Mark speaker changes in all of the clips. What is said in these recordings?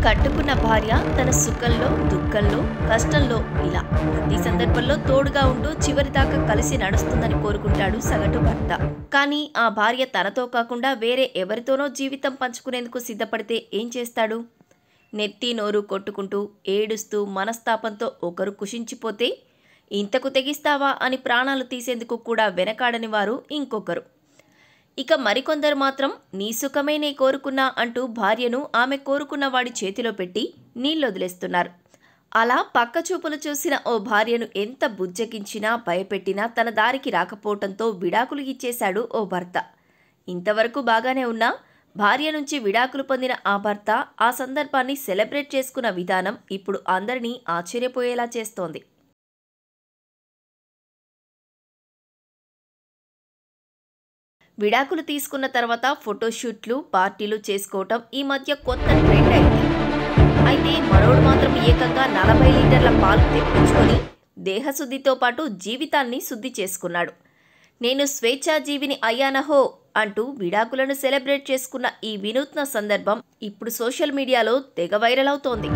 Speaker 1: కట్టుకున్న భార్య తన సుఖంలో దుఃఖంలో కష్టంలో ఇలా ప్రతి సందర్భంలో తోడుగా ఉంటూ చివరిదాకా కలిసి నడుస్తుందని కోరుకుంటాడు సగటు భర్త. కానీ ఆ భార్య తనతో కాకుండా వేరే ఎవరితోనో జీవితం పంచుకునేందుకు సిద్ధపడితే ఏం చేస్తాడు? నెత్తి నోరు కొట్టుకుంటూ ఏడుస్తూ మనస్తాపంతో ఒకరు కుషించిపోతే ఇంతకు తెగిస్తావా అని ప్రాణాలు తీసేందుకు కూడా వెనకాడని వారు ఇంకొకరు. ఇక మరికొందరు మాత్రం నీ సుఖమే నే కోరుకున్నా అంటూ భార్యను ఆమె కోరుకున్న వాడి చేతిలో పెట్టి నీళ్ళొదిలేస్తున్నారు. అలా పక్కచూపులు చూసిన ఓ భార్యను ఎంత బుజ్జగించినా భయపెట్టినా తన దారికి రాకపోవటంతో విడాకులు ఇచ్చేశాడు ఓ భర్త. ఇంతవరకు బాగానే ఉన్నా భార్య నుంచి విడాకులు పొందిన ఆ భర్త ఆ సందర్భాన్ని సెలబ్రేట్ చేసుకున్న విధానం ఇప్పుడు అందరినీ ఆశ్చర్యపోయేలా చేస్తోంది. విడాకులు తీసుకున్న తర్వాత ఫోటోషూట్లు పార్టీలు చేసుకోవటం ఈ మధ్య కొత్త ట్రెండ్ అయింది. అయితే మరోడు మాత్రం ఏకంగా 40 లీటర్ల పాలు తెప్పించుకొని దేహశుద్ధితో పాటు జీవితాన్ని శుద్ధి చేసుకున్నాడు. నేను స్వేచ్ఛాజీవిని అయ్యానహో అంటూ విడాకులను సెలబ్రేట్ చేసుకున్న ఈ వినూత్న సందర్భం ఇప్పుడు సోషల్ మీడియాలో తెగ వైరల్ అవుతోంది.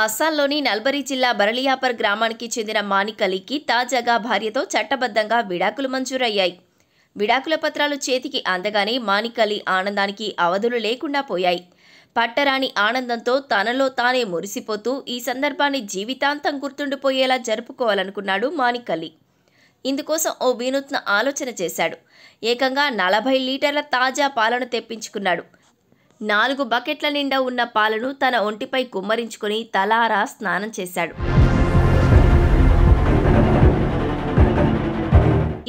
Speaker 1: అస్సాంలోని నల్బరీ జిల్లా బరలియాపర్ గ్రామానికి చెందిన మానిక్ అలీకి తాజాగా భార్యతో చట్టబద్ధంగా విడాకులు మంజూరయ్యాయి. విడాకుల పత్రాలు చేతికి అందగానే మానిక్ అలీ ఆనందానికి అవధులు లేకుండా పోయాయి. పట్టరాని ఆనందంతో తనలో తానే మురిసిపోతూ ఈ సందర్భాన్ని జీవితాంతం గుర్తుండిపోయేలా జరుపుకోవాలనుకున్నాడు మానిక్ అలీ. ఇందుకోసం ఓ వినూత్న ఆలోచన చేశాడు. ఏకంగా 40 లీటర్ల తాజా పాలను తెప్పించుకున్నాడు. 4 బకెట్ల నిండా ఉన్న పాలను తన ఒంటిపై కుమ్మరించుకొని తలారా స్నానం చేశాడు.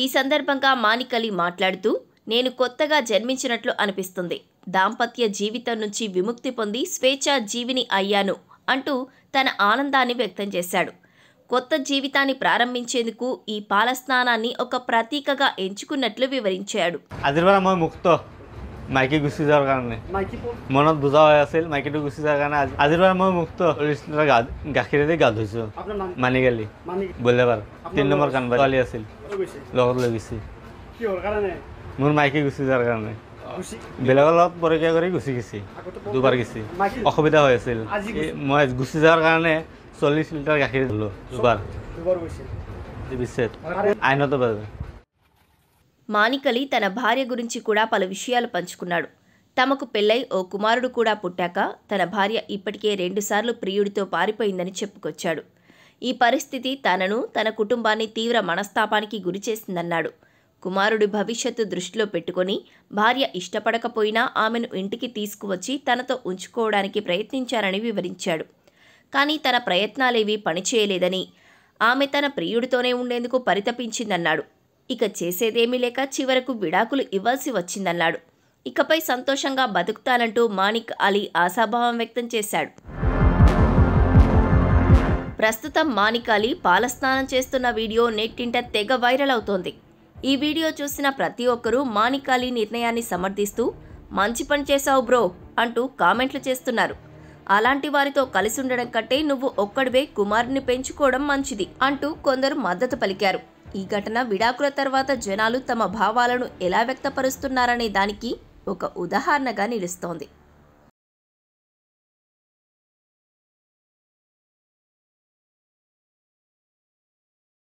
Speaker 1: ఈ సందర్భంగా మానిక్ అలీ మాట్లాడుతూ, నేను కొత్తగా జన్మించినట్లు అనిపిస్తుంది. దాంపత్య జీవితం నుంచి విముక్తి పొంది స్వేచ్ఛా జీవిని అయ్యాను అంటూ తన ఆనందాన్ని వ్యక్తం చేశాడు. కొత్త జీవితాన్ని ప్రారంభించేందుకు ఈ పాల స్నానాన్ని ఒక ప్రతీకగా ఎంచుకున్నట్లు వివరించాడు.
Speaker 2: মাইকী গুচি যোৱাৰ কাৰণে মনত বুজা হৈ আছিল মাইকীটো গুচি যোৱাৰ কাৰণে আজিৰ পৰা মই মুক্ত গাখীৰেদি গা ধুইছোঁ। মানিকালি বলেবাৰ 3 নম্বৰ কানবা ছোৱালী আছিল লগত লৈ গৈছে মোৰ মাইকী গুচি যোৱাৰ কাৰণে বেলেগৰ লগত পৰীক্ষা কৰি গুচি গৈছে। দুবাৰ গৈছে অসুবিধা হৈ আছিল মই গুচি যোৱাৰ কাৰণে 40 লিটাৰ গাখীৰ ধুলোঁ দুবাৰ আইনত বাজে।
Speaker 1: మానిక్ అలీ తన భార్య గురించి కూడా పలు విషయాలు పంచుకున్నాడు. తమకు పెళ్లై ఓ కుమారుడు కూడా పుట్టాక తన భార్య ఇప్పటికే 2 సార్లు ప్రియుడితో పారిపోయిందని చెప్పుకొచ్చాడు. ఈ పరిస్థితి తనను తన కుటుంబాన్ని తీవ్ర మనస్తాపానికి గురిచేసిందన్నాడు. కుమారుడి భవిష్యత్తు దృష్టిలో పెట్టుకొని భార్య ఇష్టపడకపోయినా ఆమెను ఇంటికి తీసుకువచ్చి తనతో ఉంచుకోవడానికి ప్రయత్నించారని వివరించాడు. కానీ తన ప్రయత్నాలేవీ పనిచేయలేదని ఆమె తన ప్రియుడితోనే ఉండేందుకు పరితపించిందన్నాడు. ఇక చేసేదేమీ లేక చివరకు విడాకులు ఇవ్వాల్సి వచ్చిందన్నాడు. ఇకపై సంతోషంగా బతుకుతానంటూ మానిక్ అలీ ఆశాభావం వ్యక్తం చేశాడు. ప్రస్తుతం మానిక్ అలీ పాలస్నానం చేస్తున్న వీడియో నెట్టింట తెగ వైరల్ అవుతోంది. ఈ వీడియో చూసిన ప్రతి ఒక్కరూ మానిక్ అలీ నిర్ణయాన్ని సమర్థిస్తూ మంచి పని చేశావు బ్రో అంటూ కామెంట్లు చేస్తున్నారు. అలాంటి వారితో కలిసి ఉండడం కంటే నువ్వు ఒక్కడివే కుమారుని పెంచుకోవడం మంచిది అంటూ కొందరు మద్దతు పలికారు. ఈ ఘటన విడాకుల తర్వాత జనాలు తమ భావాలను ఎలా వ్యక్తపరుస్తున్నారనే దానికి ఒక ఉదాహరణగా నిలుస్తోంది.